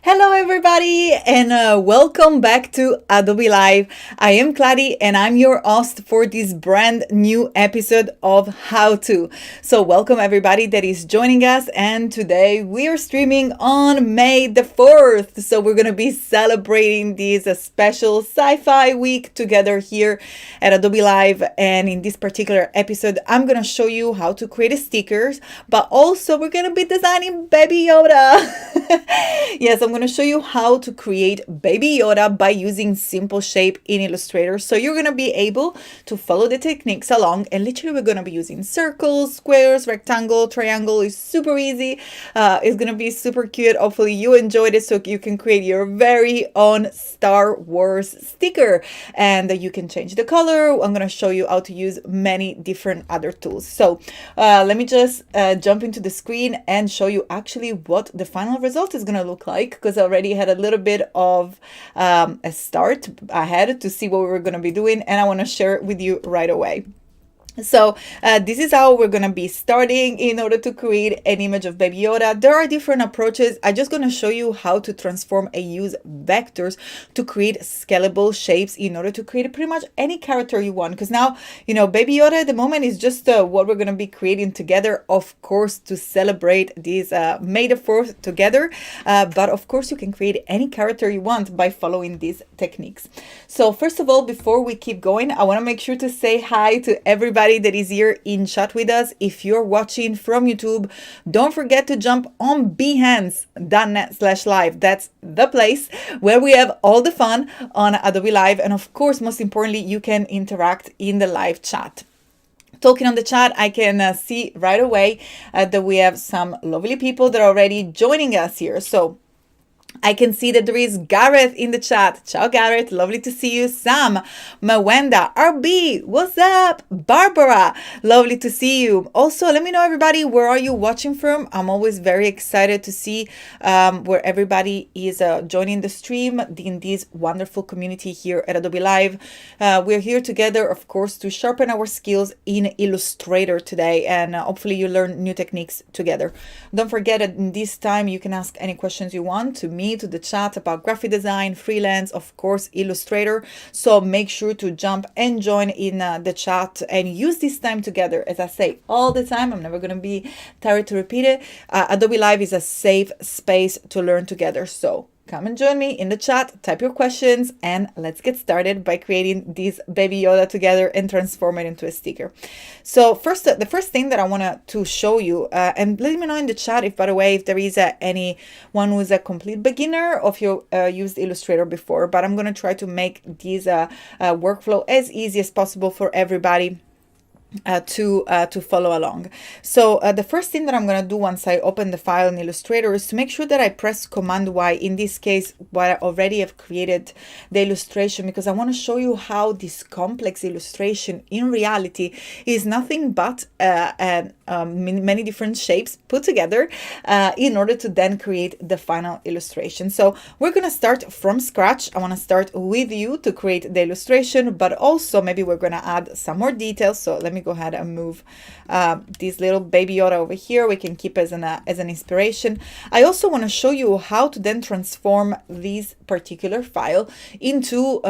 Hello everybody and welcome back to Adobe Live. I am Kladi and I'm your host for this brand new episode of How To. So welcome everybody that is joining us, and today we are streaming on May the 4th. So we're going to be celebrating this special sci-fi week together here at Adobe Live, and in this particular episode I'm going to show you how to create stickers, but also we're going to be designing Baby Yoda. Yes, I'm going to show you how to create Baby Yoda by using simple shape in Illustrator. So you're going to be able to follow the techniques along, and literally we're going to be using circles, squares, rectangle, triangle. It's super easy. It's going to be super cute. Hopefully you enjoyed it so you can create your very own Star Wars sticker, and you can change the color. I'm going to show you how to use many different other tools. So let me just jump into the screen and show you actually what the final result is going to look like, because I already had a little bit of a start ahead to see what we were going to be doing, and I want to share it with you right away. So this is how we're going to be starting in order to create an image of Baby Yoda. There are different approaches. I'm just going to show you how to transform and use vectors to create scalable shapes in order to create pretty much any character you want. Because now, you know, Baby Yoda at the moment is just what we're going to be creating together, of course, to celebrate this May the 4th together. But of course, you can create any character you want by following these techniques. So first of all, before we keep going, I want to make sure to say hi to everybody that is here in chat with us. If you're watching from YouTube, don't forget to jump on behance.net/live. That's the place where we have all the fun on Adobe Live. And of course, most importantly, you can interact in the live chat. Talking on the chat, I can see right away that we have some lovely people that are already joining us here. So I can see that there is Gareth in the chat. Ciao, Gareth. Lovely to see you. Sam, Mawenda, RB, what's up? Barbara, lovely to see you. Also, let me know, everybody, where are you watching from? I'm always very excited to see where everybody is joining the stream in this wonderful community here at Adobe Live. We're here together, of course, to sharpen our skills in Illustrator today, and hopefully you learn new techniques together. Don't forget that in this time you can ask any questions you want to me, to the chat about graphic design, freelance, of course, Illustrator. So make sure to jump and join in the chat and use this time together. As I say all the time, I'm never going to be tired to repeat it. Adobe Live is a safe space to learn together. So come and join me in the chat, type your questions, and let's get started by creating this Baby Yoda together and transform it into a sticker. So first, the first thing that I want to show you, and let me know in the chat if, by the way, if there is anyone who's a complete beginner or if you used Illustrator before, but I'm going to try to make this workflow as easy as possible for everybody to follow along. So the first thing that I'm going to do once I open the file in Illustrator is to make sure that I press Command Y, in this case while I already have created the illustration, because I want to show you how this complex illustration in reality is nothing but many different shapes put together in order to then create the final illustration. So we're going to start from scratch. I want to start with you to create the illustration, but also maybe we're going to add some more details. So let me go ahead and move this little Baby Yoda over here. We can keep as an inspiration. I also want to show you how to then transform this particular file into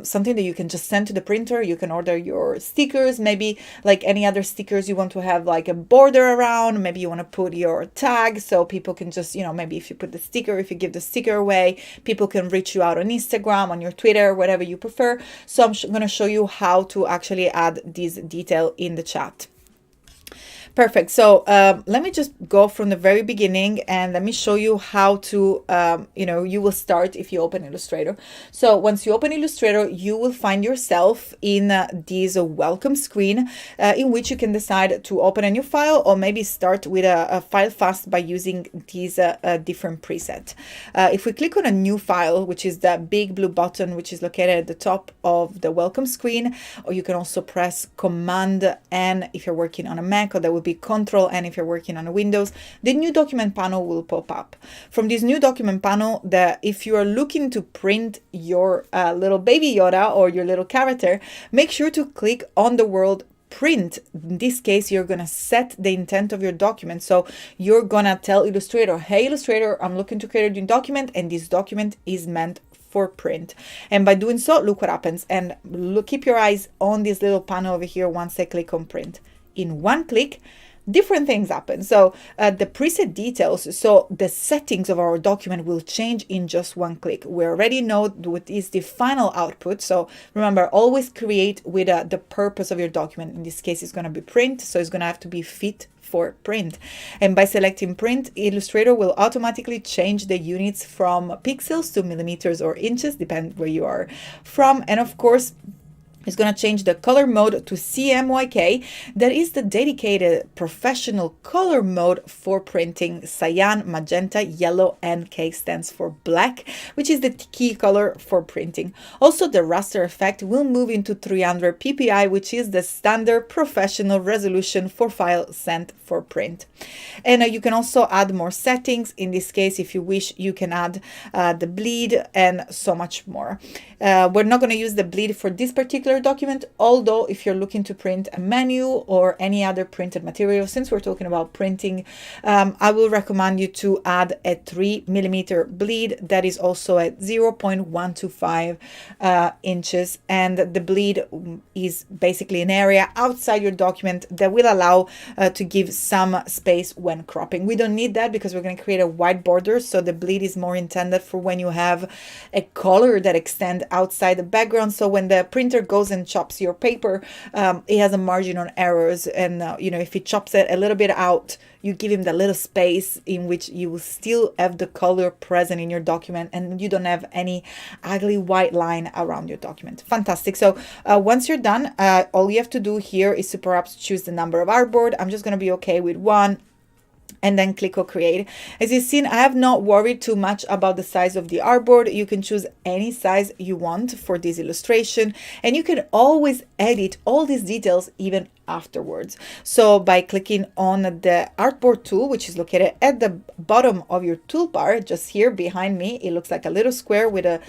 something that you can just send to the printer. You can order your stickers, maybe like any other stickers you want to have like a border around. Maybe you want to put your tag so people can just, you know, maybe if you put the sticker, if you give the sticker away, people can reach you out on Instagram, on your Twitter, whatever you prefer. So I'm going to show you how to actually add this detail in the chat. Perfect. So let me just go from the very beginning and let me show you how to, you will start if you open Illustrator. So once you open Illustrator, you will find yourself in this welcome screen in which you can decide to open a new file or maybe start with a file fast by using these different presets. If we click on a new file, which is the big blue button, which is located at the top of the welcome screen, or you can also press Command N if you're working on a Mac, or that would be Control N if you're working on a Windows, the new document panel will pop up. From this new document panel, if you are looking to print your little Baby Yoda or your little character, make sure to click on the word print. In this case, you're going to set the intent of your document. So you're going to tell Illustrator, hey Illustrator, I'm looking to create a new document and this document is meant for print. And by doing so, look what happens. And keep your eyes on this little panel over here once I click on print. In one click, different things happen. So the preset details, so the settings of our document will change in just one click. We already know what is the final output. So remember, always create with the purpose of your document. In this case, it's going to be print. So it's going to have to be fit for print. And by selecting print, Illustrator will automatically change the units from pixels to millimeters or inches, depending where you are from. And of course, it's going to change the color mode to CMYK. That is the dedicated professional color mode for printing. Cyan, magenta, yellow, and K stands for black, which is the key color for printing. Also, the raster effect will move into 300 ppi, which is the standard professional resolution for file sent for print. And you can also add more settings. In this case, if you wish, you can add the bleed and so much more. We're not going to use the bleed for this particular document, although if you're looking to print a menu or any other printed material, since we're talking about printing, I will recommend you to add a 3mm bleed that is also at 0.125 inches, and the bleed is basically an area outside your document that will allow to give some space when cropping. We don't need that because we're going to create a white border, so the bleed is more intended for when you have a color that extends outside the background. So when the printer goes and chops your paper, it has a margin on errors, and if it chops it a little bit out, you give him the little space in which you will still have the color present in your document and you don't have any ugly white line around your document. Fantastic. So once you're done, all you have to do here is to perhaps choose the number of artboard. I'm just going to be okay with 1. And then click on create. As you've seen, I have not worried too much about the size of the artboard. You can choose any size you want for this illustration, and you can always edit all these details even afterwards. So by clicking on the artboard tool, which is located at the bottom of your toolbar, just here behind me, it looks like a little square with a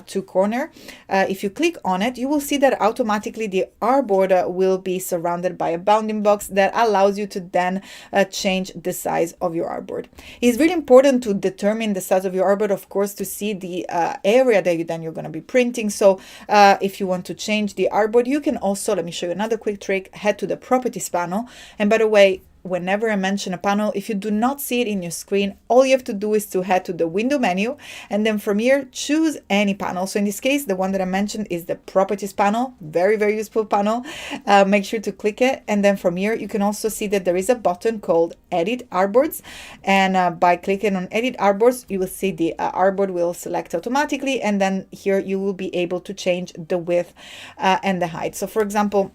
2 corner. If you click on it, you will see that automatically the artboard will be surrounded by a bounding box that allows you to then change the size of your artboard. It's really important to determine the size of your artboard, of course, to see the area that you're going to be printing. So if you want to change the artboard, you can also, let me show you another quick trick, head to the properties panel. And by the way, whenever I mention a panel, if you do not see it in your screen, all you have to do is to head to the window menu, and then from here choose any panel. So in this case, the one that I mentioned is the properties panel. Very, very useful panel. Make sure to click it, and then from here you can also see that there is a button called edit artboards, and by clicking on edit artboards, you will see the artboard will select automatically, and then here you will be able to change the width and the height. So for example,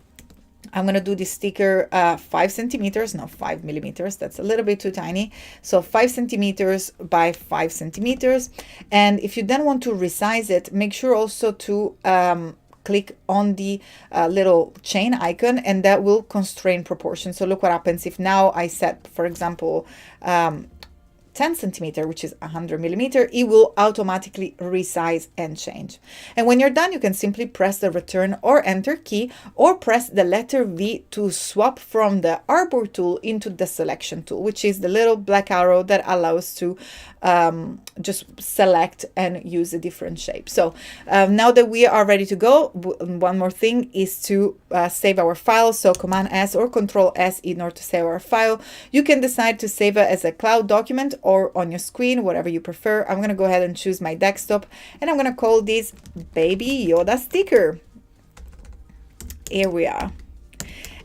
I'm going to do this sticker 5 centimeters, not 5 millimeters. That's a little bit too tiny. So 5 centimeters by 5 centimeters. And if you then want to resize it, make sure also to click on the little chain icon, and that will constrain proportion. So look what happens if now I set, for example, 10 centimeter, which is 100 millimeter, it will automatically resize and change. And when you're done, you can simply press the return or enter key, or press the letter V to swap from the artboard tool into the selection tool, which is the little black arrow that allows to just select and use a different shape. So now that we are ready to go, one more thing is to save our file. So Command S or Control S in order to save our file. You can decide to save it as a cloud document or on your screen, whatever you prefer. I'm going to go ahead and choose my desktop, and I'm going to call this Baby Yoda sticker. Here we are.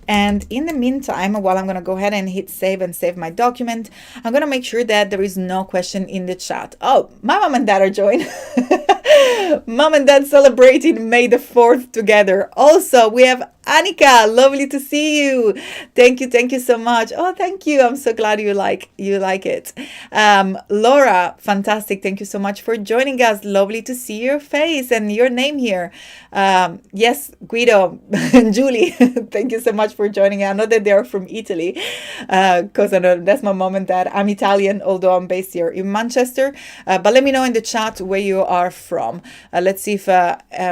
And in the meantime, while I'm going to go ahead and hit save and save my document, I'm going to make sure that there is no question in the chat. Oh, my mom and dad are joined. Mom and dad celebrating May the 4th together. Also, we have Annika, lovely to see you. Thank you so much. Oh, thank you. I'm so glad you like it. Laura, fantastic. Thank you so much for joining us. Lovely to see your face and your name here. Yes, Guido and Julie, thank you so much for joining. I know that they are from Italy, because I know that's my mom and dad. I'm Italian, although I'm based here in Manchester. But let me know in the chat where you are from. Let's see if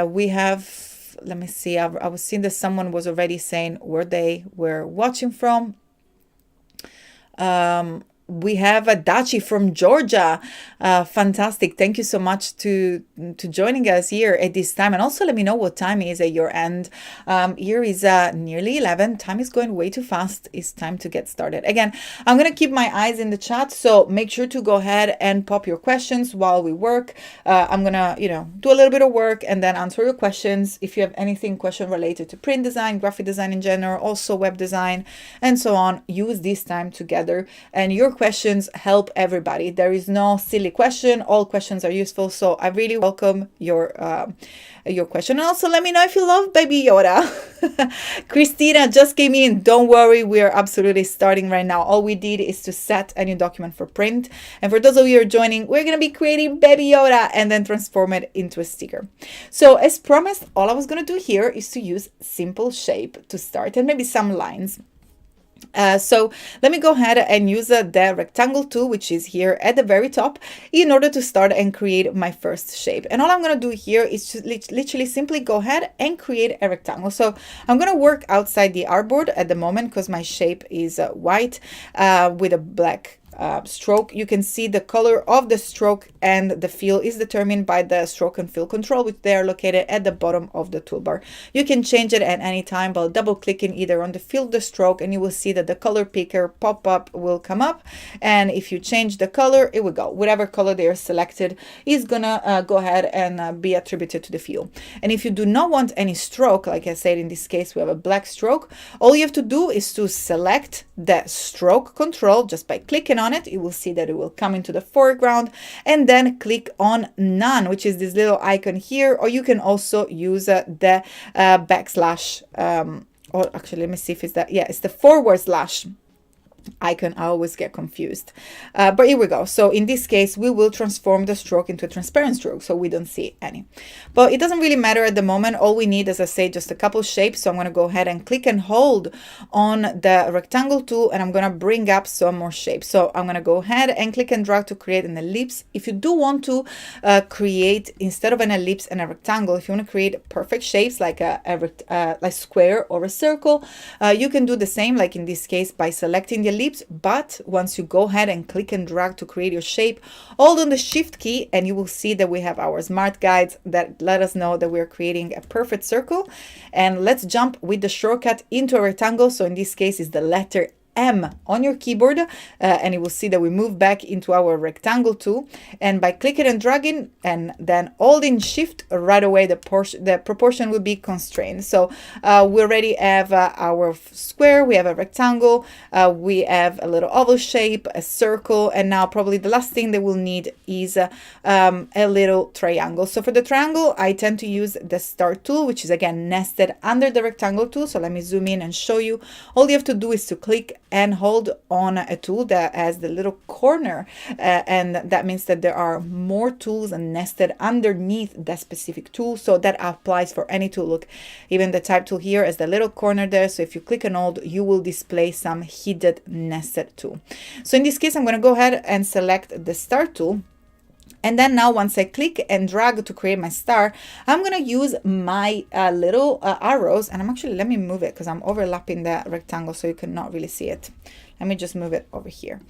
we have. Let me see. I was seeing that someone was already saying where they were watching from. We have a Dachi from Georgia. Fantastic. Thank you so much to joining us here at this time. And also let me know what time is at your end. Here is nearly 11. Time is going way too fast. It's time to get started. Again, I'm going to keep my eyes in the chat. So make sure to go ahead and pop your questions while we work. I'm going to, do a little bit of work and then answer your questions. If you have anything question related to print design, graphic design in general, also web design and so on, use this time together. And your questions help everybody. There is no silly question. All questions are useful. So I really welcome your question. And also let me know if you love Baby Yoda. Christina just came in. Don't worry. We are absolutely starting right now. All we did is to set a new document for print. And for those of you who are joining, we're going to be creating Baby Yoda and then transform it into a sticker. So as promised, all I was going to do here is to use simple shape to start and maybe some lines. So let me go ahead and use the rectangle tool, which is here at the very top, in order to start and create my first shape. And all I'm going to do here is to literally simply go ahead and create a rectangle. So I'm going to work outside the artboard at the moment because my shape is white with a black stroke. You can see the color of the stroke and the fill is determined by the stroke and fill control, which they are located at the bottom of the toolbar. You can change it at any time by double clicking either on the fill, the stroke, and you will see that the color picker pop-up will come up. And if you change the color, it will go. Whatever color they are selected is gonna go ahead and be attributed to the fill. And if you do not want any stroke, like I said, in this case, we have a black stroke, all you have to do is to select the stroke control just by clicking on it. You will see that it will come into the foreground, and then click on none, which is this little icon here, or you can also use the backslash, or actually let me see if it's that, yeah, it's the forward slash icon. I always get confused, but here we go. So in this case, we will transform the stroke into a transparent stroke, so we don't see any. But it doesn't really matter at the moment. All we need, as I say, just a couple shapes. So I'm going to go ahead and click and hold on the rectangle tool, and I'm going to bring up some more shapes. So I'm going to go ahead and click and drag to create an ellipse. If you do want to create, instead of an ellipse and a rectangle, if you want to create perfect shapes like a square or a circle, you can do the same, like in this case, by selecting the ellipse. But once you go ahead and click and drag to create your shape, hold on the shift key, and you will see that we have our smart guides that let us know that we're creating a perfect circle. And let's jump with the shortcut into a rectangle. So in this case is the letter M on your keyboard, and you will see that we move back into our rectangle tool, and by clicking and dragging and then holding shift right away, the proportion will be constrained. So we already have our square, we have a rectangle, we have a little oval shape, a circle, and now probably the last thing that we'll need is a little triangle. So for the triangle, I tend to use the start tool, which is again nested under the rectangle tool. So let me zoom in and show you. All you have to do is to click and hold on a tool that has the little corner, and that means that there are more tools nested underneath that specific tool. So that applies for any tool. Look, even the type tool here has the little corner there. So if you click and hold, you will display some hidden nested tool. So in this case, I'm going to go ahead and select the start tool. And then now once I click and drag to create my star, I'm going to use my little arrows, and I'm actually, let me move it because I'm overlapping the rectangle so you cannot really see it. Let me just move it over here.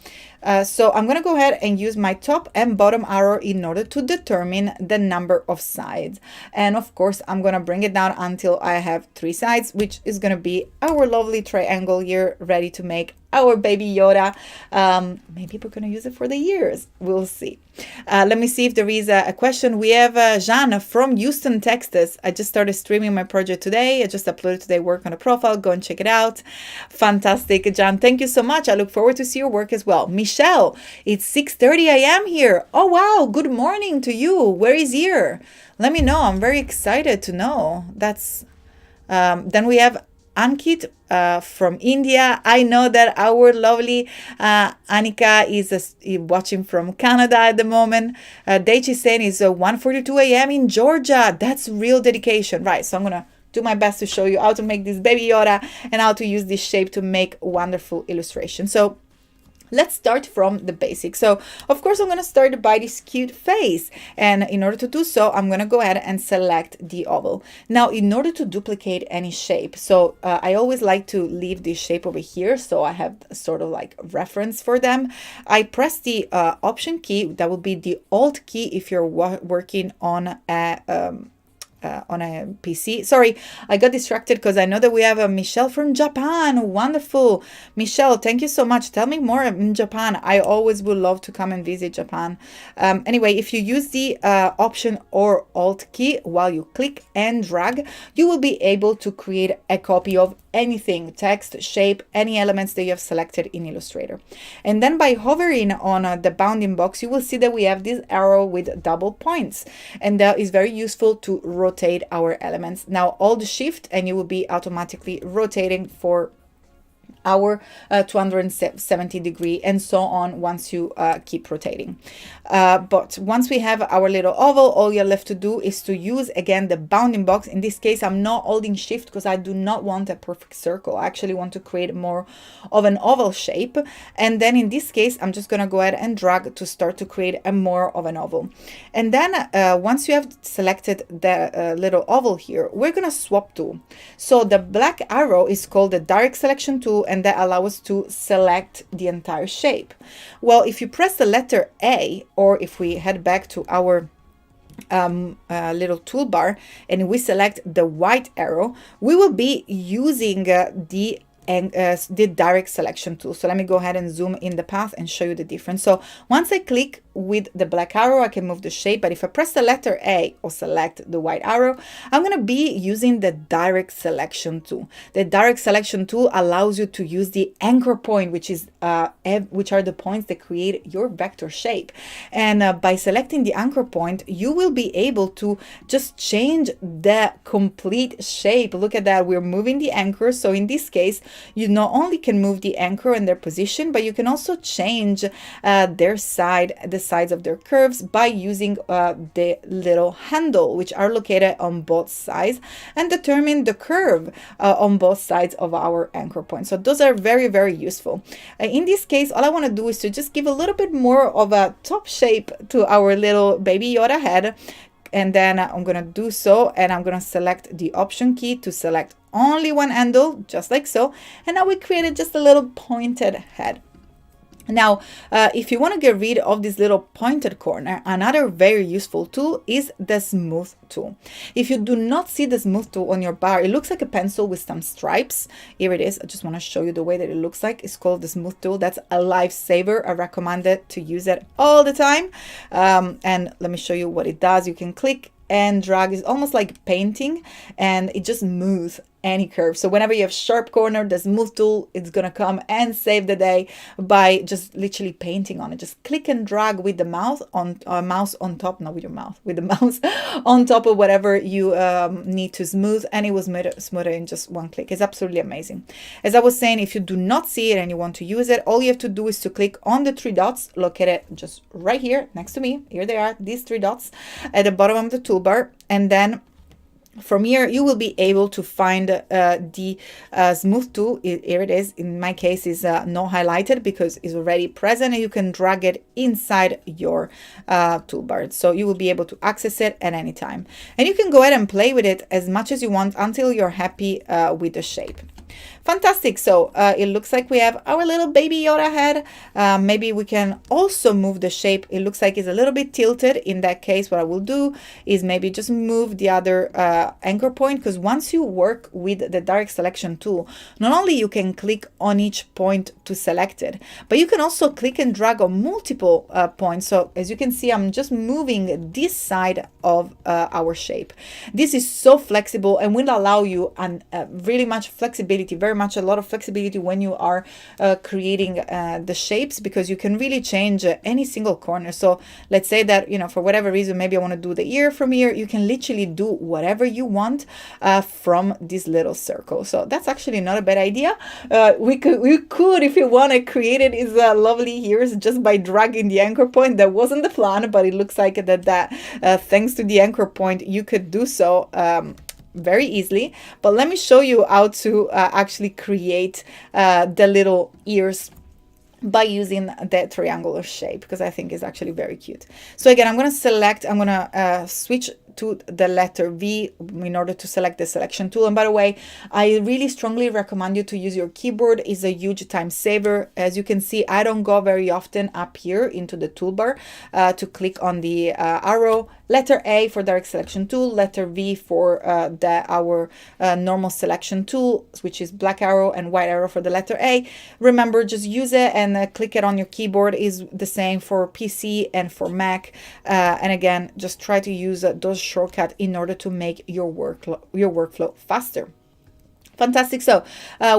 So I'm going to go ahead and use my top and bottom arrow in order to determine the number of sides. And of course, I'm going to bring it down until I have 3 sides, which is going to be our lovely triangle here, ready to make our Baby Yoda. Maybe we're going to use it for the years. We'll see. Let me see if there is a question. We have Jean from Houston, Texas. I just started streaming my project today. I just uploaded today work on a profile. Go and check it out. Fantastic, Jean. Thank you so much. I look forward to see your work as well. Michelle, it's 6:30 a.m. here. Oh, wow. Good morning to you. Where is here? Let me know. I'm very excited to know. That's then we have Ankit from India. I know that our lovely Annika is watching from Canada at the moment. Daichi saying it's 1:42 a.m. in Georgia. That's real dedication. Right, so I'm going to do my best to show you how to make this Baby Yoda and how to use this shape to make wonderful illustration. So let's start from the basics. So of course I'm going to start by this cute face, and in order to do so I'm going to go ahead and select the oval. Now in order to duplicate any shape, so I always like to leave this shape over here so I have sort of like reference for them. I press the option key, that will be the alt key if you're working on a PC. Sorry, I got distracted because I know that we have a Michelle from Japan. Wonderful. Michelle, thank you so much. Tell me more in Japan. I always would love to come and visit Japan. Anyway, if you use the option or alt key while you click and drag, you will be able to create a copy of anything, text, shape, any elements that you have selected in Illustrator. And then by hovering on the bounding box, you will see that we have this arrow with double points, and that is very useful to rotate our elements. Now hold shift and you will be automatically rotating for our 270 degree and so on once you keep rotating. But once we have our little oval, all you're left to do is to use again the bounding box. In this case, I'm not holding shift because I do not want a perfect circle. I actually want to create more of an oval shape. And then in this case, I'm just going to go ahead and drag to start to create a more of an oval. And then once you have selected the little oval here, we're going to swap tool. So the black arrow is called the direct selection tool, and that allows us to select the entire shape. Well, if you press the letter A, or if we head back to our little toolbar and we select the white arrow, we will be using the direct selection tool. So let me go ahead and zoom in the path and show you the difference. So once I click with the black arrow, I can move the shape, but if I press the letter A or select the white arrow, I'm going to be using the direct selection tool. The direct selection tool allows you to use the anchor point, which are the points that create your vector shape. And by selecting the anchor point, you will be able to just change the complete shape. Look at that, we're moving the anchor. So in this case, you not only can move the anchor and their position, but you can also change the sides of their curves by using the little handle, which are located on both sides, and determine the curve on both sides of our anchor point. So those are very, very useful. In this case, all I want to do is to just give a little bit more of a top shape to our little Baby Yoda head. And then I'm going to do so, and I'm going to select the option key to select only one handle, just like so. And now we created just a little pointed head. Now, if you want to get rid of this little pointed corner, another very useful tool is the smooth tool. If you do not see the smooth tool on your bar, it looks like a pencil with some stripes. Here it is. I just want to show you the way that it looks like. It's called the smooth tool. That's a lifesaver. I recommend it to use it all the time. And let me show you what it does. You can click and drag. It's almost like painting, and it just moves any curve. So whenever you have sharp corner, the smooth tool is gonna come and save the day by just literally painting on it. Just click and drag with the mouse on top, not with your mouth, with the mouse on top of whatever you need to smooth, and it will smoother in just one click. It's absolutely amazing. As I was saying, if you do not see it and you want to use it, all you have to do is to click on the 3 dots located just right here next to me. Here they are, these 3 dots at the bottom of the toolbar, and then from here, you will be able to find the smooth tool. Here it is. In my case, is not highlighted because it's already present, and you can drag it inside your toolbar. So you will be able to access it at any time. And you can go ahead and play with it as much as you want until you're happy with the shape. Fantastic. So it looks like we have our little Baby Yoda head. Maybe we can also move the shape. It looks like it's a little bit tilted. In that case, what I will do is maybe just move the other anchor point, because once you work with the direct selection tool, not only you can click on each point to select it, but you can also click and drag on multiple points. So as you can see, I'm just moving this side of our shape. This is so flexible and will allow you really much flexibility, very much a lot of flexibility when you are creating the shapes, because you can really change any single corner. So let's say that, you know, for whatever reason, maybe I want to do the ear from here. You can literally do whatever you want from this little circle. So that's actually not a bad idea. We could, if you want to, create it is lovely ears just by dragging the anchor point. That wasn't the plan, but it looks like that thanks to the anchor point, you could do so very easily. But let me show you how to actually create the little ears by using the triangular shape, because I think it's actually very cute. So again, I'm going to switch to the letter V in order to select the selection tool. And by the way, I really strongly recommend you to use your keyboard. It's a huge time saver. As you can see, I don't go very often up here into the toolbar to click on the arrow. Letter A for direct selection tool, letter V for our normal selection tool, which is black arrow, and white arrow for the letter A. Remember, just use it and click it on your keyboard. Is the same for PC and for Mac. And again, just try to use those shortcuts in order to make your workflow faster. Fantastic. So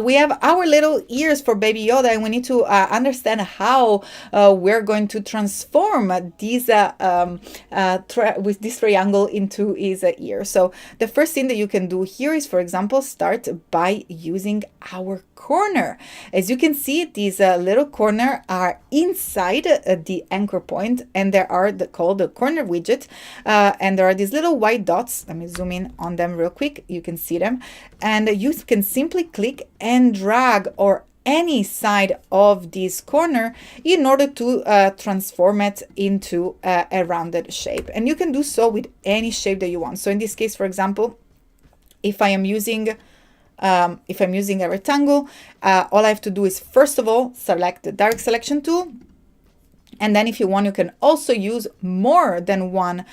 we have our little ears for Baby Yoda, and we need to understand how we're going to transform these with this triangle into his ear. So the first thing that you can do here is, for example, start by using our corner. As you can see, these little corner are inside the anchor point, and there are called the corner widget, and there are these little white dots. Let me zoom in on them real quick. You can see them, and you can simply click and drag or any side of this corner in order to transform it into a rounded shape. And you can do so with any shape that you want. So in this case, for example, if I'm using a rectangle, all I have to do is, first of all, select the direct selection tool. And then if you want, you can also use more than one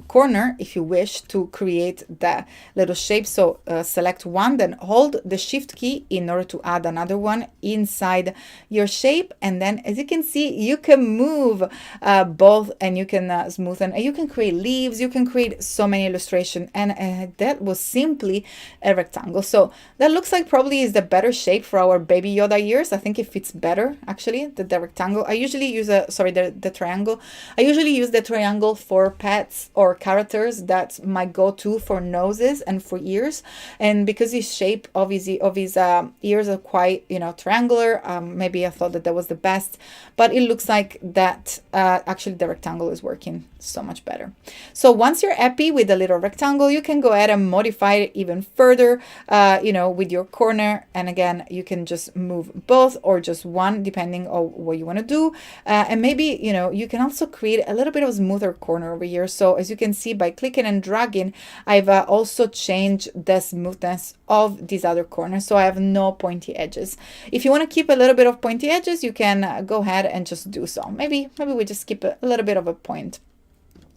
corner if you wish to create the little shape. So select one, then hold the shift key in order to add another one inside your shape. And then, as you can see, you can move both, and you can smoothen, and you can create leaves, you can create so many illustrations. And that was simply a rectangle. So that looks like probably is the better shape for our Baby Yoda ears. I think it fits better, actually, the rectangle. I usually use the triangle. I usually use the triangle for pets or characters. That's my go-to for noses and for ears. And because his shape of his ears are quite, you know, triangular, maybe I thought that was the best. But it looks like that actually the rectangle is working so much better. So once you're happy with the little rectangle, you can go ahead and modify it even further, you know, with your corner. And again, you can just move both or just one, depending on what you want to do. And maybe, you know, you can also create a little bit of a smoother corner over here. So as you can see, by clicking and dragging, I've also changed the smoothness of these other corners. So I have no pointy edges. If you want to keep a little bit of pointy edges, you can go ahead and just do so. Maybe we just keep a little bit of a point.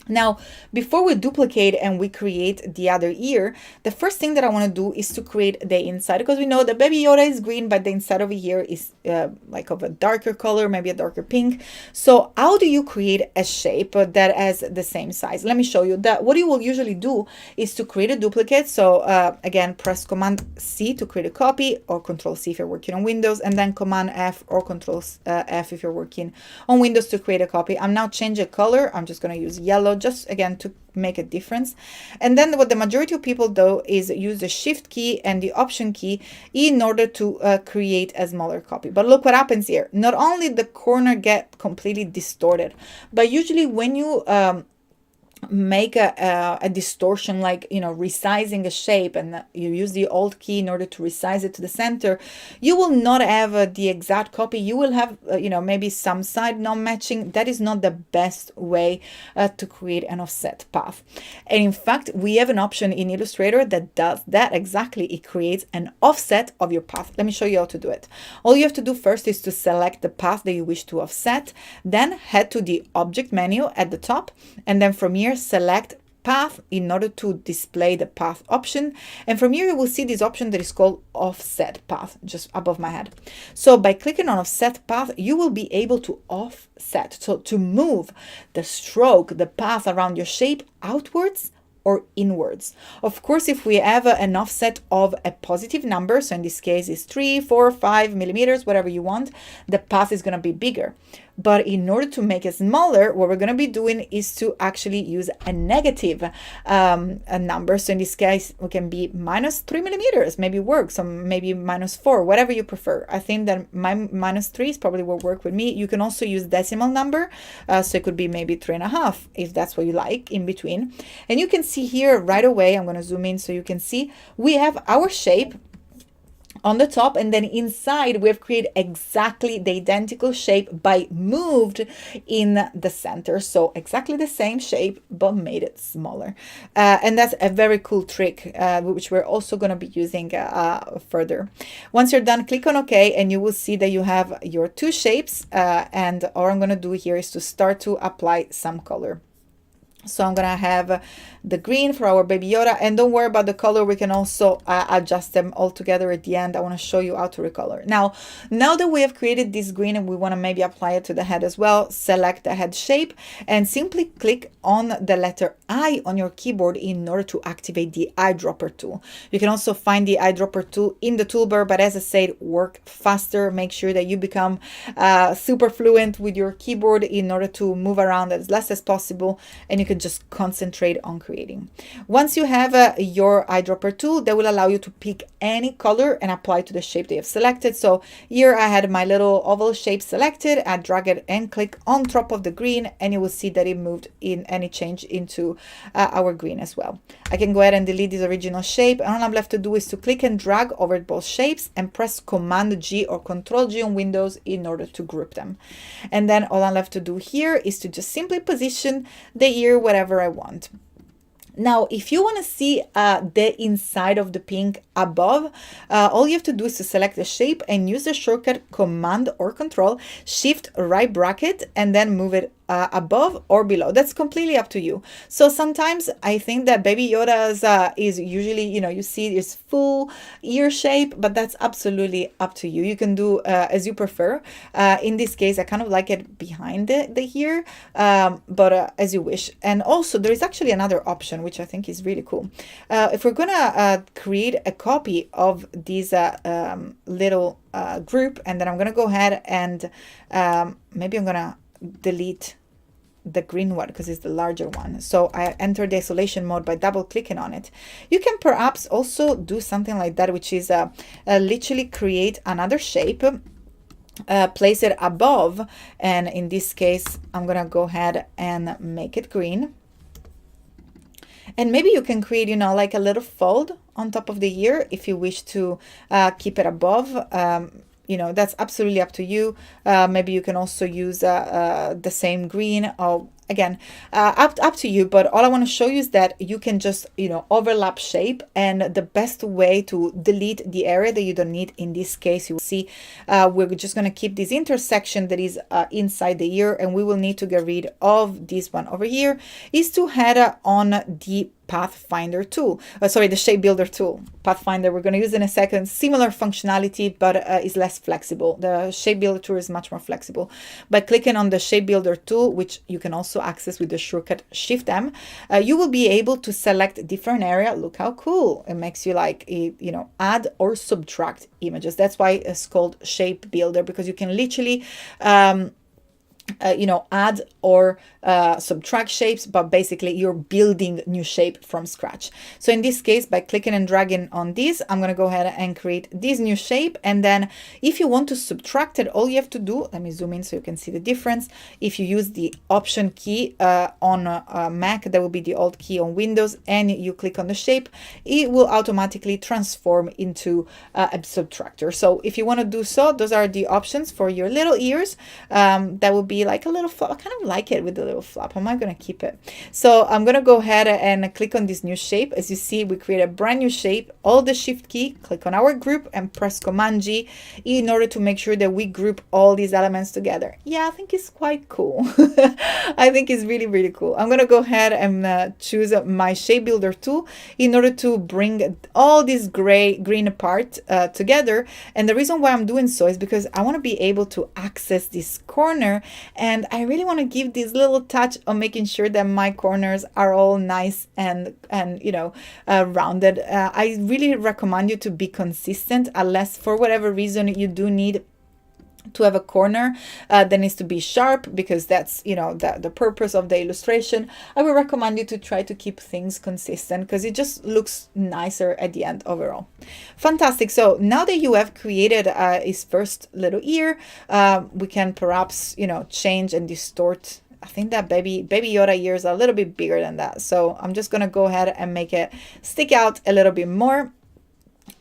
Now, before we duplicate and we create the other ear, the first thing that I want to do is to create the inside, because we know the Baby Yoda is green, but the inside over here is like of a darker color, maybe a darker pink. So how do you create a shape that has the same size? Let me show you that. What you will usually do is to create a duplicate. So again, press Command C to create a copy, or Control C if you're working on Windows, and then Command F or Control F if you're working on Windows to create a copy. I'm now changing color. I'm just going to use yellow, just again to make a difference. And then what the majority of people do is use the shift key and the option key in order to create a smaller copy. But look what happens here. Not only the corner get completely distorted, but usually when you make a distortion, like, you know, resizing a shape, and you use the Alt key in order to resize it to the center, you will not have the exact copy. You will have, you know, maybe some side non-matching. That is not the best way to create an offset path. And in fact, we have an option in Illustrator that does that exactly. It creates an offset of your path. Let me show you how to do it. All you have to do first is to select the path that you wish to offset, then head to the object menu at the top, and then from here select path in order to display the path option. And from here you will see this option that is called offset path just above my head. So by clicking on offset path, you will be able to offset, so to move the stroke, the path around your shape outwards or inwards. Of course, if we have an offset of a positive number, so in this case is 3, 4, 5 millimeters, whatever you want, the path is going to be bigger. But in order to make it smaller, what we're going to be doing is to actually use a negative a number. So in this case, we can be minus 3 millimeters, maybe works, or maybe minus 4, whatever you prefer. I think that my minus 3 is probably will work with me. You can also use decimal number. So it could be maybe 3.5, if that's what you like, in between. And you can see here right away, I'm going to zoom in so you can see, we have our shape on the top, and then inside we have created exactly the identical shape by moved in the center. So exactly the same shape but made it smaller, and that's a very cool trick, which we're also going to be using further. Once you're done, click on OK, and you will see that you have your two shapes, and all I'm going to do here is to start to apply some color. So I'm gonna have the green for our Baby Yoda, and don't worry about the color, we can also adjust them all together at the end. I want to show you how to recolor. Now that we have created this green and we want to maybe apply it to the head as well, select the head shape and simply click on the letter I on your keyboard in order to activate the eyedropper tool. You can also find the eyedropper tool in the toolbar, but as I said, work faster. Make sure that you become super fluent with your keyboard in order to move around as less as possible, and you can just concentrate on creating. Once you have your eyedropper tool, that will allow you to pick any color and apply to the shape that you have selected. So here I had my little oval shape selected. I drag it and click on top of the green, and you will see that it moved in any change into our green as well. I can go ahead and delete this original shape, and all I'm left to do is to click and drag over both shapes and press Command G or Control G on Windows in order to group them. And then all I'm left to do here is to just simply position the ear wherever I want. Now, if you want to see the inside of the pink above, all you have to do is to select the shape and use the shortcut Command or Control, Shift right bracket, and then move it above or below. That's completely up to you. So sometimes I think that Baby Yoda's is usually, you know, you see this full ear shape, but that's absolutely up to you. You can do as you prefer. In this case, I kind of like it behind the ear, but as you wish. And also there is actually another option, which I think is really cool. If we're gonna create a copy of these little group, and then I'm gonna go ahead and maybe I'm gonna delete the green one because it's the larger one. So I enter the isolation mode by double clicking on it. You can perhaps also do something like that, which is literally create another shape, place it above, and in this case I'm gonna go ahead and make it green. And maybe you can create, you know, like a little fold on top of the ear if you wish to keep it above. You know, that's absolutely up to you. Maybe you can also use the same green, or again, up to you. But all I want to show you is that you can just, you know, overlap shape, and the best way to delete the area that you don't need, in this case, you will see we're just going to keep this intersection that is inside the ear, and we will need to get rid of this one over here, is to head on the Pathfinder tool, the shape builder tool. Pathfinder, we're going to use in a second. Similar functionality, but is less flexible. The shape builder tool is much more flexible. By clicking on the shape builder tool, which you can also access with the shortcut Shift M, you will be able to select different area. Look how cool it makes you, like, you know, add or subtract images. That's why it's called shape builder, because you can literally add or subtract shapes, but basically you're building new shape from scratch. So in this case, by clicking and dragging on this, I'm going to go ahead and create this new shape. And then if you want to subtract it, all you have to do, let me zoom in so you can see the difference. If you use the Option key on Mac, that will be the Alt key on Windows, and you click on the shape, it will automatically transform into a subtractor. So if you want to do so, those are the options for your little ears. That will be like a little flap. I kind of like it with the little flap. Am I going to keep it? So I'm going to go ahead and click on this new shape. As you see, we create a brand new shape. Hold the Shift key, click on our group, and press Command G in order to make sure that we group all these elements together. Yeah, I think it's quite cool. I think it's really, really cool. I'm going to go ahead and choose my shape builder tool in order to bring all this green part together. And the reason why I'm doing so is because I want to be able to access this corner, and I really want to give this little touch of making sure that my corners are all nice and rounded. I really recommend you to be consistent, unless for whatever reason you do need to have a corner that needs to be sharp, because that's the purpose of the illustration. I will recommend you to try to keep things consistent, because it just looks nicer at the end overall. Fantastic. So now that you have created his first little ear, we can perhaps change and distort. I think that baby Yoda ears are a little bit bigger than that, so I'm just gonna go ahead and make it stick out a little bit more.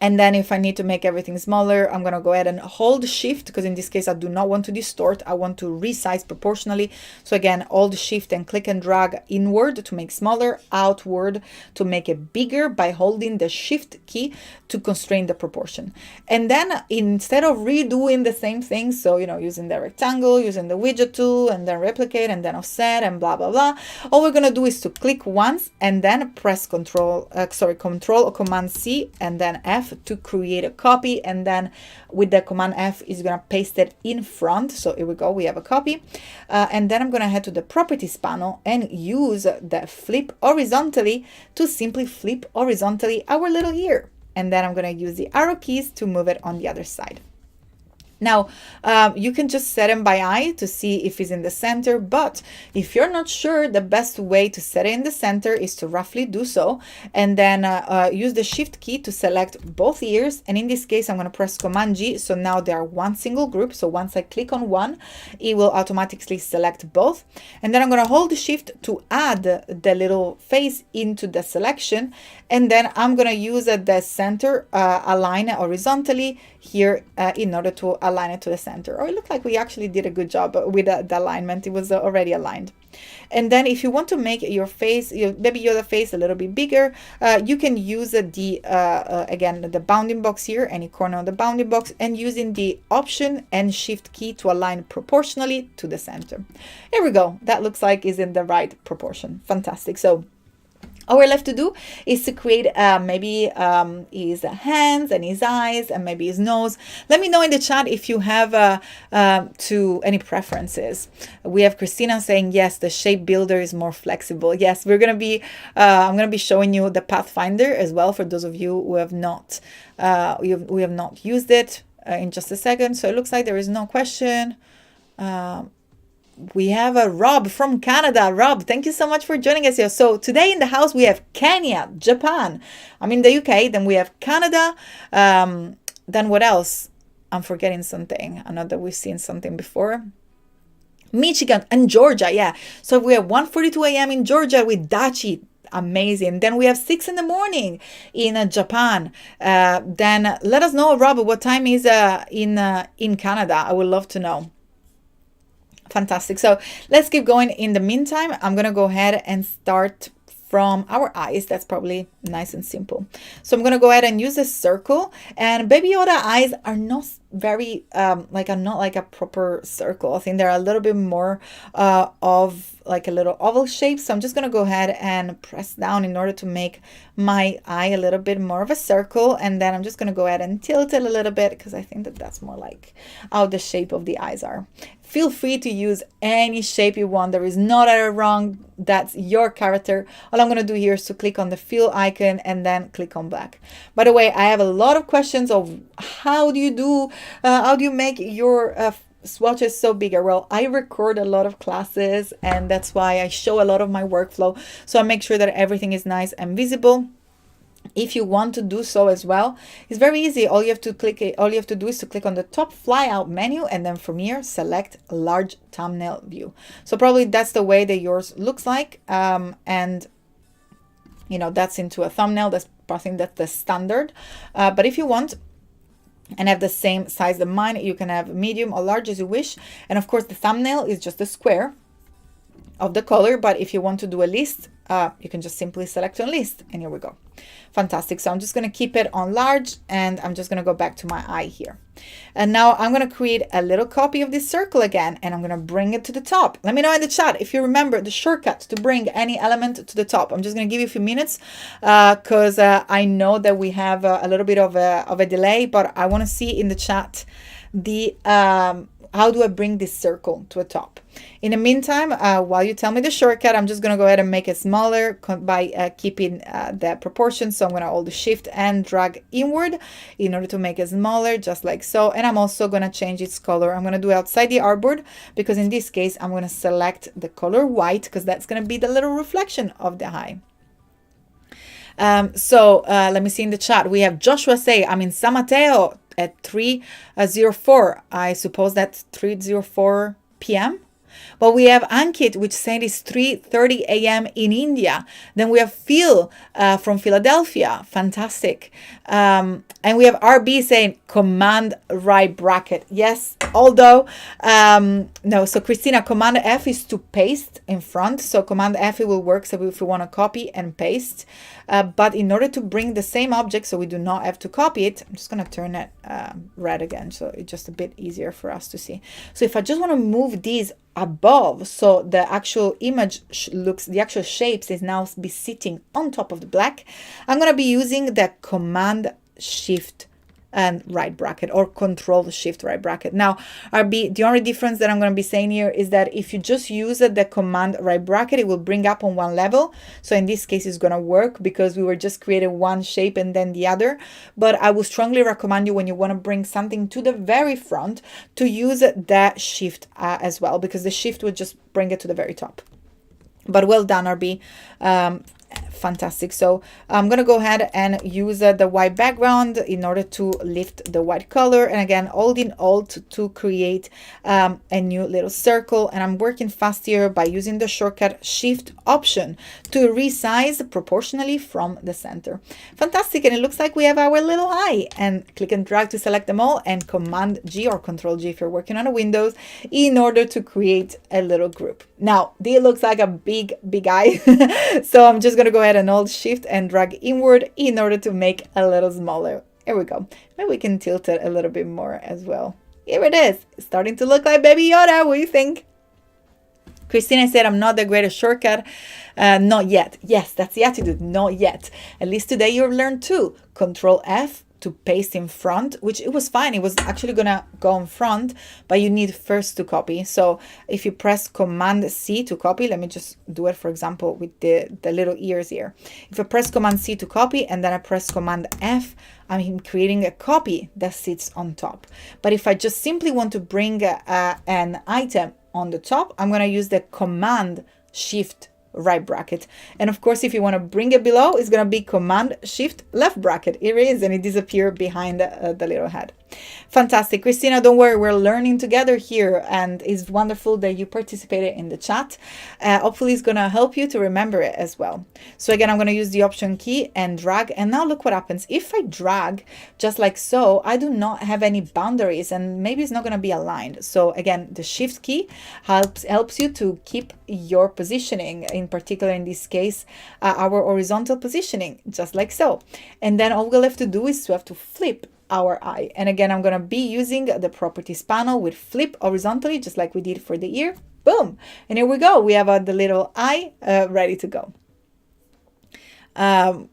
And then if I need to make everything smaller, I'm going to go ahead and hold Shift, because in this case, I do not want to distort. I want to resize proportionally. So again, hold Shift and click and drag inward to make smaller, outward to make it bigger by holding the Shift key to constrain the proportion. And then instead of redoing the same thing, so, using the rectangle, using the widget tool, and then replicate, and then offset, and blah, blah, blah, all we're going to do is to click once and then press Control or Command C and then F to create a copy, and then with the Command F is going to paste it in front. So here we go, we have a copy, and then I'm going to head to the Properties panel and use the Flip Horizontally to simply flip horizontally our little ear, and then I'm going to use the arrow keys to move it on the other side. Now, you can just set them by eye to see if it's in the center, but if you're not sure, the best way to set it in the center is to roughly do so, and then use the Shift key to select both ears. And in this case, I'm going to press Command G, so now they are one single group. So once I click on one, it will automatically select both. And then I'm going to hold the Shift to add the little face into the selection, and then I'm going to use the center, align it horizontally here in order to align it to the center. Oh, it looked like we actually did a good job with the alignment. It was already aligned. And then if you want to make your face, your Baby Yoda face, a little bit bigger, you can use again, the bounding box here, any corner of the bounding box, and using the Option and Shift key to align proportionally to the center. Here we go. That looks like is in the right proportion. Fantastic. So all we're left to do is to create maybe his hands and his eyes and maybe his nose. Let me know in the chat if you have any preferences. We have Christina saying, yes, the shape builder is more flexible. Yes, we're going to be, I'm going to be showing you the Pathfinder as well for those of you who have not, we have not used it in just a second. So it looks like there is no question. We have a Rob from Canada. Rob, thank you so much for joining us here. So today in the house, we have Kenya, Japan. I'm in the UK. Then we have Canada. Then what else? I'm forgetting something. I know that we've seen something before. Michigan and Georgia. Yeah. So we have 1:42 a.m. in Georgia with Dachi. Amazing. Then we have 6 in the morning in Japan. Then let us know, Rob, what time is in Canada. I would love to know. Fantastic. So let's keep going. In the meantime, I'm going to go ahead and start from our eyes. That's probably nice and simple. So I'm going to go ahead and use a circle, and Baby Yoda eyes are not very not like a proper circle. I think they're a little bit more of like a little oval shape. So I'm just going to go ahead and press down in order to make my eye a little bit more of a circle. And then I'm just going to go ahead and tilt it a little bit, because I think that that's more like how the shape of the eyes are. Feel free to use any shape you want. There is no right or wrong. That's your character. All I'm going to do here is to click on the fill icon and then click on black. By the way, I have a lot of questions of how do you make your swatches so bigger? Well, I record a lot of classes, and that's why I show a lot of my workflow. So I make sure that everything is nice and visible. If you want to do so as well, it's very easy. All you have to do is to click on the top flyout menu, and then from here select large thumbnail view. So probably that's the way that yours looks like, and you know, that's into a thumbnail. I think that's the standard. But if you want and have the same size as mine, you can have medium or large as you wish. And of course, the thumbnail is just a square of the color. But if you want to do a list, you can just simply select on list, and here we go. Fantastic. So I'm just going to keep it on large, and I'm just going to go back to my eye here. And now I'm going to create a little copy of this circle again, and I'm going to bring it to the top. Let me know in the chat if you remember the shortcut to bring any element to the top. I'm just going to give you a few minutes because I know that we have a little bit of a delay, but I want to see in the chat the how do I bring this circle to a top. In the meantime, while you tell me the shortcut, I'm just going to go ahead and make it smaller by keeping the proportions. So I'm going to hold the shift and drag inward in order to make it smaller, just like so. And I'm also going to change its color. I'm going to do it outside the artboard, because in this case, I'm going to select the color white, because that's going to be the little reflection of the eye. Let me see in the chat. We have Joshua say, I'm in San Mateo at 3:04. I suppose that's 3:04 p.m. But we have Ankit, which said it's 3:30 a.m. in India. Then we have Phil from Philadelphia. Fantastic. And we have RB saying command right bracket. Yes, although, no. So Christina, command F is to paste in front. So command F, it will work. So if we want to copy and paste. But in order to bring the same object, so we do not have to copy it, I'm just going to turn it red again. So it's just a bit easier for us to see. So if I just want to move these above, so the actual image looks, the actual shapes is now be sitting on top of the black, I'm going to be using the command shift and right bracket, or control shift right bracket. Now, the only difference that I'm going to be saying here is that if you just use the command right bracket, it will bring up on one level. So in this case, it's going to work because we were just creating one shape and then the other. But I would strongly recommend you, when you want to bring something to the very front, to use the shift as well, because the shift would just bring it to the very top. But well done, RB. Fantastic. So I'm going to go ahead and use the white background in order to lift the white color, and again holding Alt to create a new little circle. And I'm working fast here by using the shortcut Shift Option to resize proportionally from the center. Fantastic. And it looks like we have our little eye, and click and drag to select them all, and Command G or Control G if you're working on a Windows, in order to create a little group. Now this looks like a big eye. So I'm just going to go ahead and hold Shift and drag inward in order to make a little smaller. Here we go. Maybe we can tilt it a little bit more as well. Here it is. It's starting to look like Baby Yoda. What do you think? Christina said, I'm not the greatest shortcut. Not yet. Yes, that's the attitude. Not yet. At least today you've learned to Control F to paste in front, which it was fine. It was actually gonna go in front, but you need first to copy. So if you press Command C to copy, let me just do it, for example, with the little ears here. If I press Command C to copy and then I press Command F, I'm creating a copy that sits on top. But if I just simply want to bring an item on the top, I'm gonna use the Command Shift right bracket. And of course, if you want to bring it below, it's going to be Command Shift left bracket. Here it is, and it disappeared behind the little head. Fantastic. Christina, don't worry, we're learning together here, and it's wonderful that you participated in the chat. Hopefully it's going to help you to remember it as well. So again, I'm going to use the Option key and drag, and now look what happens. If I drag just like so, I do not have any boundaries, and maybe it's not going to be aligned. So again, the Shift key helps you to keep your positioning, in particular in this case, our horizontal positioning, just like so. And then all we'll have to do is to have to flip our eye. And again, I'm going to be using the properties panel with flip horizontally, just like we did for the ear. Boom. And here we go. We have the little eye ready to go. Oh,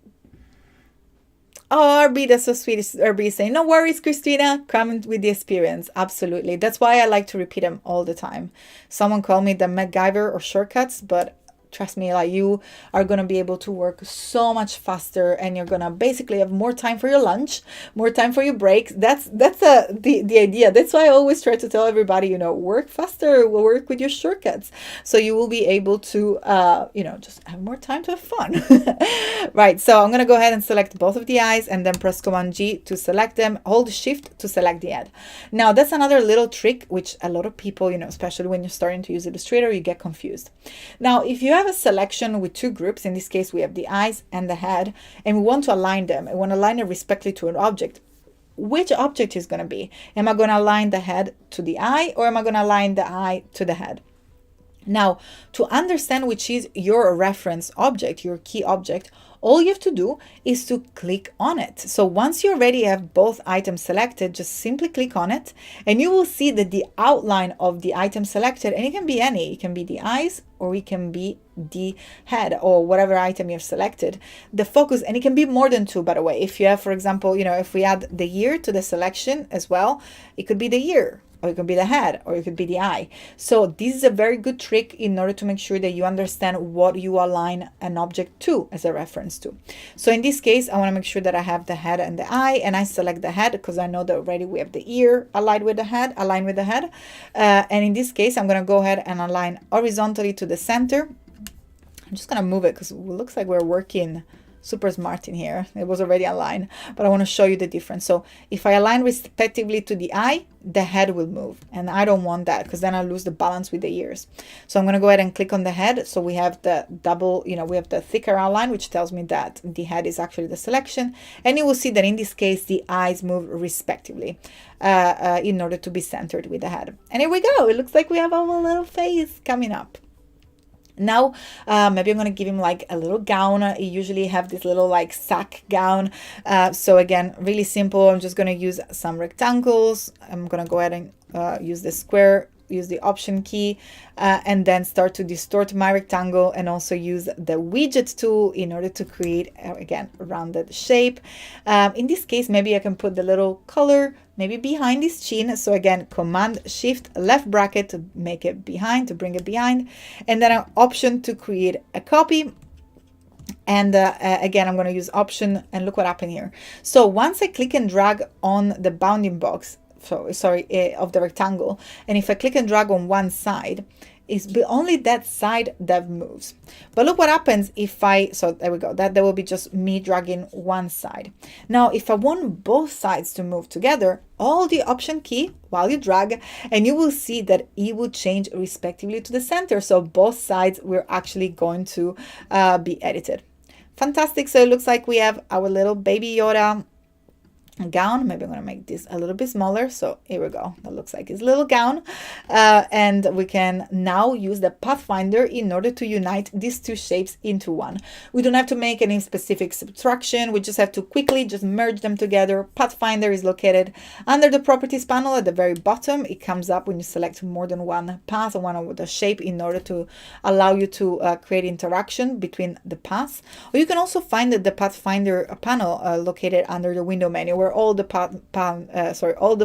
RB, that's so sweet. RB is saying, no worries, Christina, come with the experience. Absolutely. That's why I like to repeat them all the time. Someone called me the MacGyver or shortcuts, but trust me, like you are going to be able to work so much faster, and you're going to basically have more time for your lunch, more time for your breaks. That's the idea. That's why I always try to tell everybody, work faster, work with your shortcuts. So you will be able to, just have more time to have fun. Right. So I'm going to go ahead and select both of the eyes and then press Command G to select them, hold Shift to select the head. Now that's another little trick, which a lot of people, especially when you're starting to use Illustrator, you get confused. Now, if you have a selection with two groups, in this case, we have the eyes and the head, and we want to align them, and want to align it respectively to an object, which object is going to be? Am I going to align the head to the eye, or am I going to align the eye to the head? Now, to understand which is your reference object, your key object, all you have to do is to click on it. So once you already have both items selected, just simply click on it, and you will see that the outline of the item selected, and it can be any, it can be the eyes, or it can be the head, or whatever item you've selected, the focus, and it can be more than two, by the way. If you have, for example, if we add the ear to the selection as well, it could be the ear, or it could be the head, or it could be the eye. So this is a very good trick in order to make sure that you understand what you align an object to as a reference to. So in this case, I want to make sure that I have the head and the eye, and I select the head because I know that already we have the ear aligned with the head, and in this case, I'm going to go ahead and align horizontally to the center. I'm just going to move it because it looks like we're working super smart in here. It was already aligned, but I want to show you the difference. So if I align respectively to the eye, the head will move, and I don't want that because then I lose the balance with the ears. So I'm going to go ahead and click on the head. So we have the double, we have the thicker outline, which tells me that the head is actually the selection, and you will see that in this case the eyes move respectively in order to be centered with the head. And here we go. It looks like we have our little face coming up. Now, maybe I'm going to give him like a little gown. I usually have this little like sack gown. So again, really simple. I'm just going to use some rectangles. I'm going to go ahead and use the square, use the Option key, and then start to distort my rectangle, and also use the widget tool in order to create, again, a rounded shape. In this case, maybe I can put the little color maybe behind his chin. So again, Command Shift left bracket to make it behind, to bring it behind, and then an Option to create a copy. And again, I'm going to use Option, and look what happened here. So once I click and drag on the bounding box, of the rectangle, and if I click and drag on one side, it's only that side that moves. But look what happens if so there we go, that will be just me dragging one side. Now if I want both sides to move together, hold the Option key while you drag, and you will see that it will change respectively to the center. So both sides we're actually going to be edited. Fantastic. So it looks like we have our little Baby Yoda gown. Maybe I'm going to make this a little bit smaller. So here we go. That looks like his little gown. And we can now use the Pathfinder in order to unite these two shapes into one. We don't have to make any specific subtraction. We just have to quickly just merge them together. Pathfinder is located under the properties panel at the very bottom. It comes up when you select more than one path or one of the shape in order to allow you to create interaction between the paths. Or you can also find the Pathfinder panel located under the window menu, where all the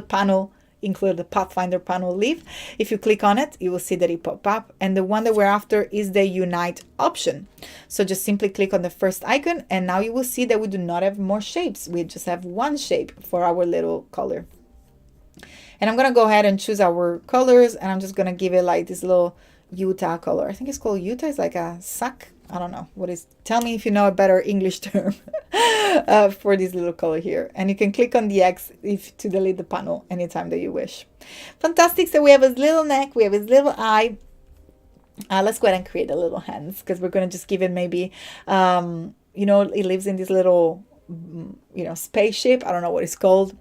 panel, include the Pathfinder panel live. If you click on it, you will see that it pop up, and the one that we're after is the Unite option. So just simply click on the first icon, and now you will see that we do not have more shapes. We just have one shape for our little color. And I'm gonna go ahead and choose our colors, and I'm just gonna give it like this little Utah color. I think it's called Utah. It's like a sack. I don't know what is. Tell me if you know a better English term for this little color here. And you can click on the X to delete the panel anytime that you wish. Fantastic. So we have his little neck. We have his little eye. Let's go ahead and create a little hands, because we're going to just give it maybe, it lives in this little, spaceship. I don't know what it's called.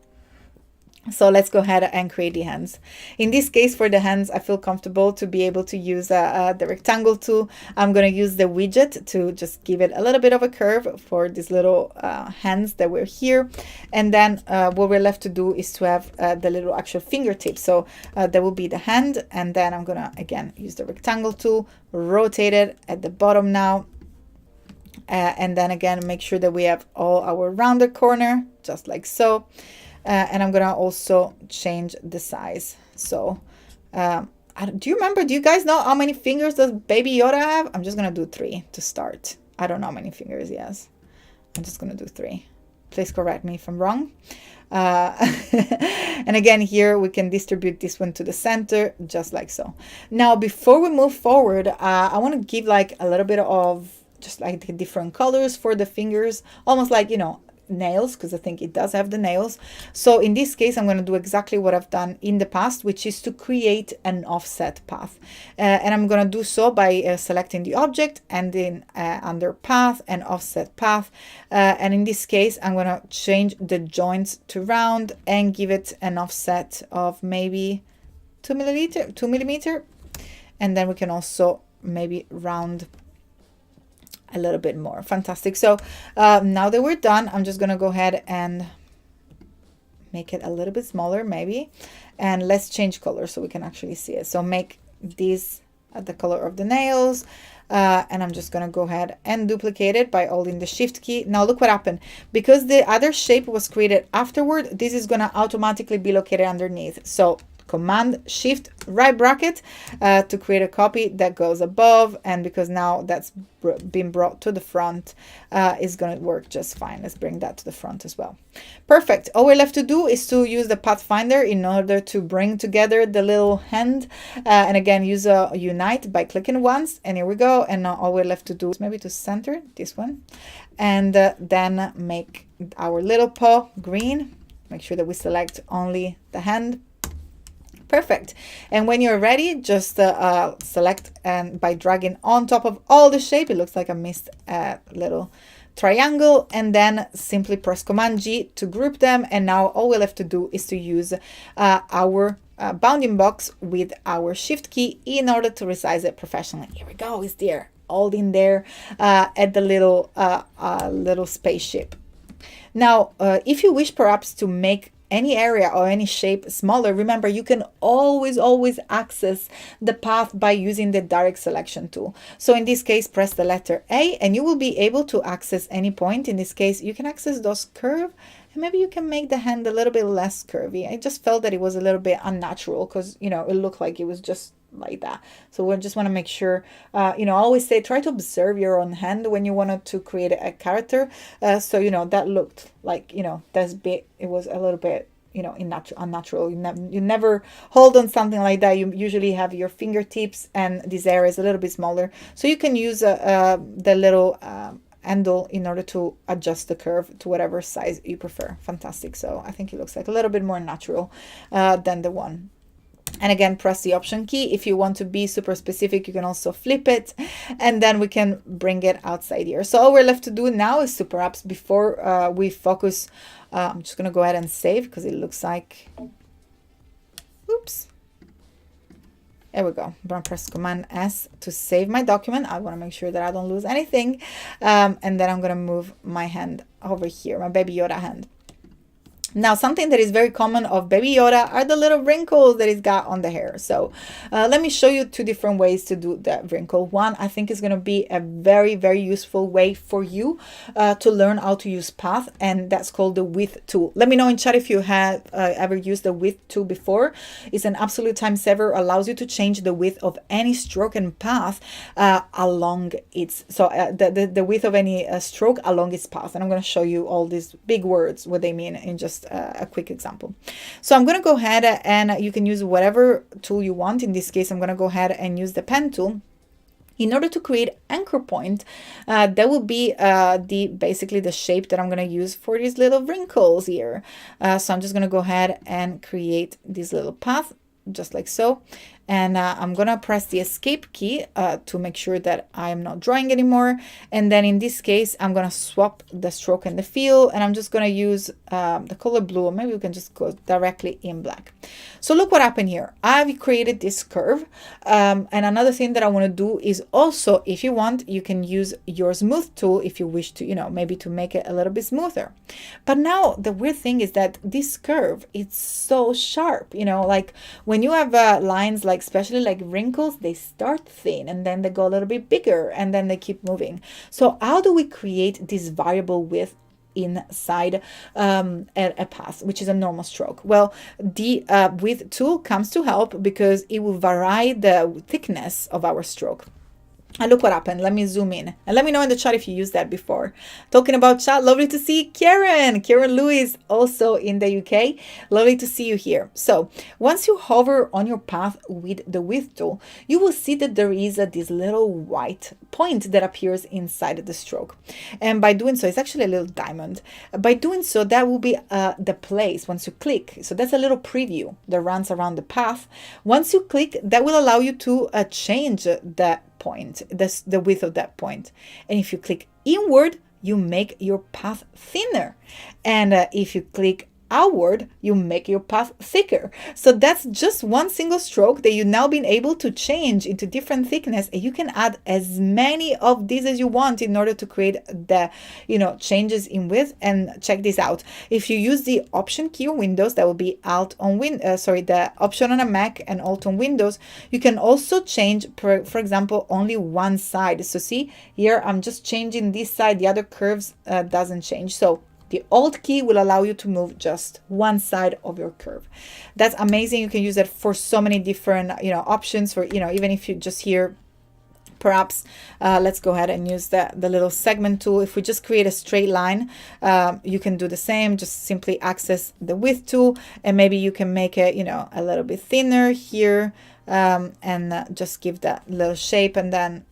So let's go ahead and create the hands. In this case, for the hands, I feel comfortable to be able to use the rectangle tool. I'm going to use the widget to just give it a little bit of a curve for these little hands that were here. And then what we're left to do is to have the little actual fingertips. So there will be the hand. And then I'm going to, again, use the rectangle tool, rotate it at the bottom now. And then again, make sure that we have all our rounded corner, just like so. And I'm gonna also change the size. So I do you remember, do you guys know how many fingers does Baby Yoda have? I'm just gonna do 3 to start. I don't know how many fingers he has. I'm just gonna do 3. Please correct me if I'm wrong. And again, here we can distribute this one to the center, just like so. Now, before we move forward, I want to give like a little bit of just like the different colors for the fingers, almost like, you know, nails, because I think it does have the nails. So in this case, I'm going to do exactly what I've done in the past, which is to create an offset path. And I'm going to do so by selecting the object and then under path and offset path. And in this case, I'm going to change the joints to round and give it an offset of maybe 2 millimeter. And then we can also maybe round a little bit more. Fantastic. So now that we're done, I'm just gonna go ahead and make it a little bit smaller maybe, and let's change color so we can actually see it. So make these the color of the nails, and I'm just gonna go ahead and duplicate it by holding the shift key. Now look what happened. Because the other shape was created afterward, this is gonna automatically be located underneath. So Command Shift right bracket to create a copy that goes above, and because now that's been brought to the front, is going to work just fine. Let's bring that to the front as well. Perfect. All we're left to do is to use the Pathfinder in order to bring together the little hand, and again use a unite by clicking once, and here we go. And now all we're left to do is maybe to center this one, and then make our little paw green. Make sure that we select only the hand. Perfect. And when you're ready, just select, and by dragging on top of all the shape, it looks like I missed a little triangle, and then simply press Command G to group them. And now all we have to do is to use our bounding box with our shift key in order to resize it professionally. Here we go. It's there, all in there at the little spaceship. Now, if you wish perhaps to make any area or any shape smaller, remember you can always access the path by using the direct selection tool. So in this case, press the letter A and you will be able to access any point. In this case, you can access those curves, and maybe you can make the hand a little bit less curvy. I just felt that it was a little bit unnatural because, you know, it looked like it was just like that. So we just want to make sure, you know, I always say try to observe your own hand when you wanted to create a character. So, you know, that looked like, you know, that's bit, it was a little bit, you know, unnatural. You never hold on something like that. You usually have your fingertips, and this area is a little bit smaller. So you can use the little handle in order to adjust the curve to whatever size you prefer. Fantastic. So I think it looks like a little bit more natural than the one. And again, press the Option key. If you want to be super specific, you can also flip it, and then we can bring it outside here. So all we're left to do now is to perhaps, before we focus, I'm just going to go ahead and save because it looks like, oops. There we go. I'm going to press Command S to save my document. I want to make sure that I don't lose anything. And then I'm going to move my hand over here, my Baby Yoda hand. Now, something that is very common of Baby Yoda are the little wrinkles that he's got on the hair. So let me show you 2 different ways to do that wrinkle. One, I think is going to be a very useful way for you to learn how to use path, and that's called the width tool. Let me know in chat if you have ever used the width tool before. It's an absolute time saver, allows you to change the width of any stroke and path along its, so the width of any stroke along its path. And I'm going to show you all these big words, what they mean in just a quick example. So I'm going to go ahead and you can use whatever tool you want. In this case, I'm going to go ahead and use the pen tool. In order to create anchor point, that will be basically the shape that I'm going to use for these little wrinkles here. So I'm just going to go ahead and create this little path, just like so. And I'm going to press the escape key to make sure that I'm not drawing anymore. And then in this case, I'm going to swap the stroke and the fill, and I'm just going to use the color blue, or maybe we can just go directly in black. So look what happened here. I've created this curve. And another thing that I want to do is also, if you want, you can use your smooth tool if you wish to, you know, maybe to make it a little bit smoother. But now the weird thing is that this curve, it's so sharp, you know, like when you have lines like, especially like wrinkles, they start thin and then they go a little bit bigger and then they keep moving. So how do we create this variable width inside a path, which is a normal stroke. Well, the width tool comes to help because it will vary the thickness of our stroke. And look what happened. Let me zoom in and let me know in the chat if you used that before. Talking about chat, lovely to see Karen Lewis, also in the UK. Lovely to see you here. So once you hover on your path with the width tool, you will see that there is this little white point that appears inside the stroke. And by doing so, it's actually a little diamond. By doing so, that will be the place once you click. So that's a little preview that runs around the path. Once you click, that will allow you to change that point, the width of that point. And if you click inward, you make your path thinner. And if you click outward, you make your path thicker. So that's just one single stroke that you've now been able to change into different thickness, and you can add as many of these as you want in order to create the changes in width. And check this out. If you use the option key on Windows, that will be Alt on the option on a Mac and Alt on Windows, you can also change, for example, only one side. So see here, I'm just changing this side, the other curves doesn't change. So the Alt key will allow you to move just one side of your curve. That's amazing. You can use it for so many different, options for, even if you just here, perhaps, let's go ahead and use the little segment tool. If we just create a straight line, you can do the same. Just simply access the width tool, and maybe you can make it, a little bit thinner here, and just give that little shape, and then,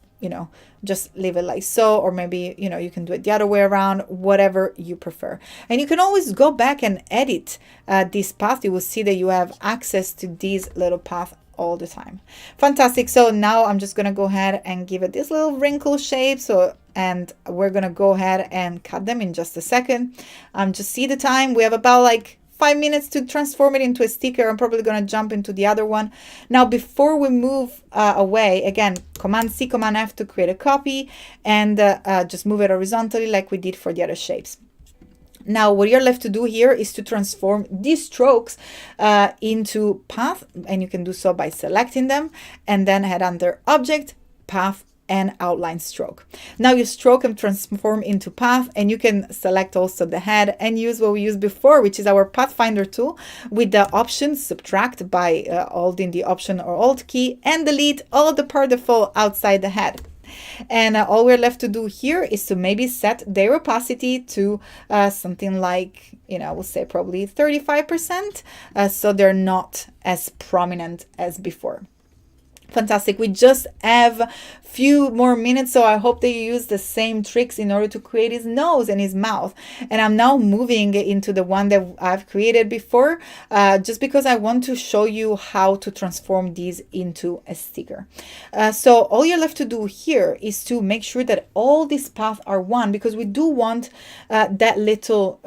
just leave it like so, or maybe, you can do it the other way around, whatever you prefer. And you can always go back and edit this path. You will see that you have access to these little path all the time. Fantastic. So now I'm just going to go ahead and give it this little wrinkle shape. And we're going to go ahead and cut them in just a second. Just see the time. We have about like 5 minutes to transform it into a sticker. I'm probably going to jump into the other one. Now, before we move away, again, Command C, Command F to create a copy, and just move it horizontally like we did for the other shapes. Now, what you're left to do here is to transform these strokes into path, and you can do so by selecting them and then head under Object, Path, and outline stroke. Now your stroke can transform into path, and you can select also the head and use what we used before, which is our Pathfinder tool with the option subtract by holding the option or alt key, and delete all the part that fall outside the head. And all we're left to do here is to maybe set their opacity to something like, we'll say probably 35%, so they're not as prominent as before. Fantastic. We just have few more minutes, so I hope that you use the same tricks in order to create his nose and his mouth. And I'm now moving into the one that I've created before, just because I want to show you how to transform these into a sticker. So all you're left to do here is to make sure that all these paths are one, because we do want that little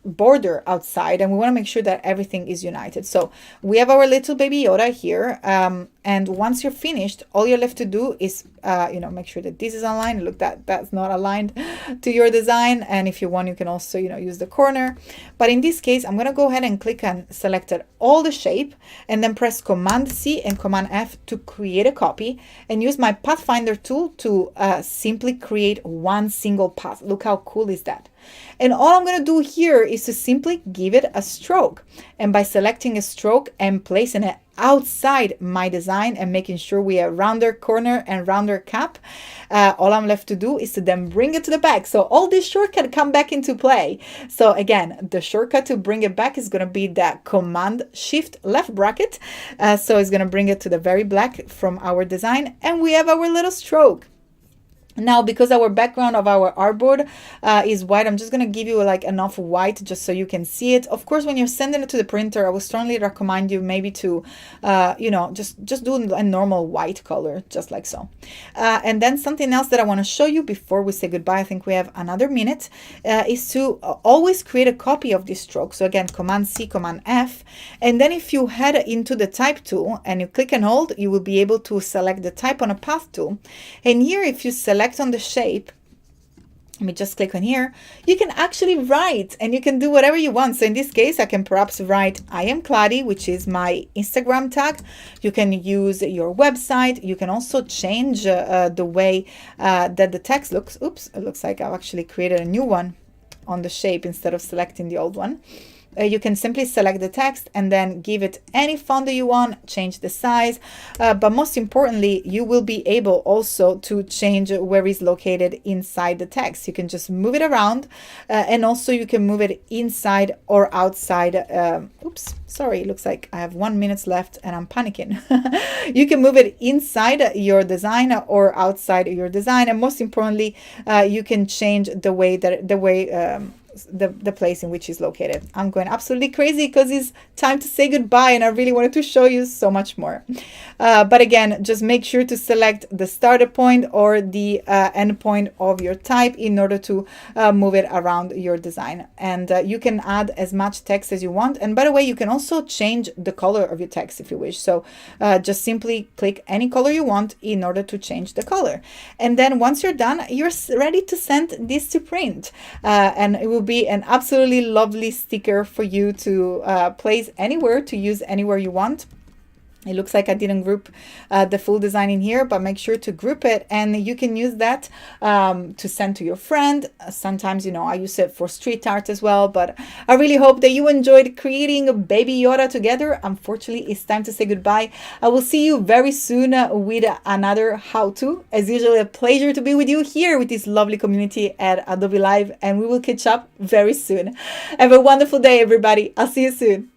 border outside, and we want to make sure that everything is united. So we have our little Baby Yoda here, and once you're finished, all you're left to do is make sure that this is aligned. Look, that's not aligned to your design, and if you want, you can also use the corner. But in this case, I'm going to go ahead and click on selected all the shape, and then press Command C and Command F to create a copy, and use my Pathfinder tool to simply create one single path. Look how cool is that. And all I'm going to do here is to simply give it a stroke. And by selecting a stroke and placing it outside my design and making sure we have rounder corner and rounder cap, all I'm left to do is to then bring it to the back. So all this shortcut come back into play. So again, the shortcut to bring it back is going to be that Command Shift left bracket. So it's going to bring it to the very back from our design, and we have our little stroke. Now, because our background of our artboard is white, I'm just going to give you like enough white just so you can see it. Of course, when you're sending it to the printer, I would strongly recommend you maybe to, just do a normal white color, just like so. And then something else that I want to show you before we say goodbye, I think we have another minute, is to always create a copy of this stroke. So again, Command C, Command F. And then if you head into the type tool and you click and hold, you will be able to select the type on a path tool. And here, if you select on the shape, Let me just click on here. You can actually write and you can do whatever you want. So in this case, I can perhaps write I am Kladi, which is my Instagram tag. You can use your website. You can also change the way that the text looks. Oops, it looks like I've actually created a new one on the shape instead of selecting the old one. You can simply select the text and then give it any font that you want, change the size, but most importantly, you will be able also to change where it's located inside the text. You can just move it around, and also you can move it inside or outside. Oops, sorry, it looks like I have 1 minute left and I'm panicking. You can move it inside your design or outside your design, and most importantly, you can change the way the place in which it's located. I'm going absolutely crazy because it's time to say goodbye and I really wanted to show you so much more. But again, just make sure to select the starter point or the end point of your type in order to move it around your design. And you can add as much text as you want. And by the way, you can also change the color of your text if you wish. So just simply click any color you want in order to change the color. And then once you're done, you're ready to send this to print. And it will be an absolutely lovely sticker for you to place anywhere, to use anywhere you want. It looks like I didn't group the full design in here, but make sure to group it, and you can use that to send to your friend. Sometimes, I use it for street art as well, but I really hope that you enjoyed creating a Baby Yoda together. Unfortunately, it's time to say goodbye. I will see you very soon with another how-to. As usual, a pleasure to be with you here with this lovely community at Adobe Live, and we will catch up very soon. Have a wonderful day, everybody. I'll see you soon.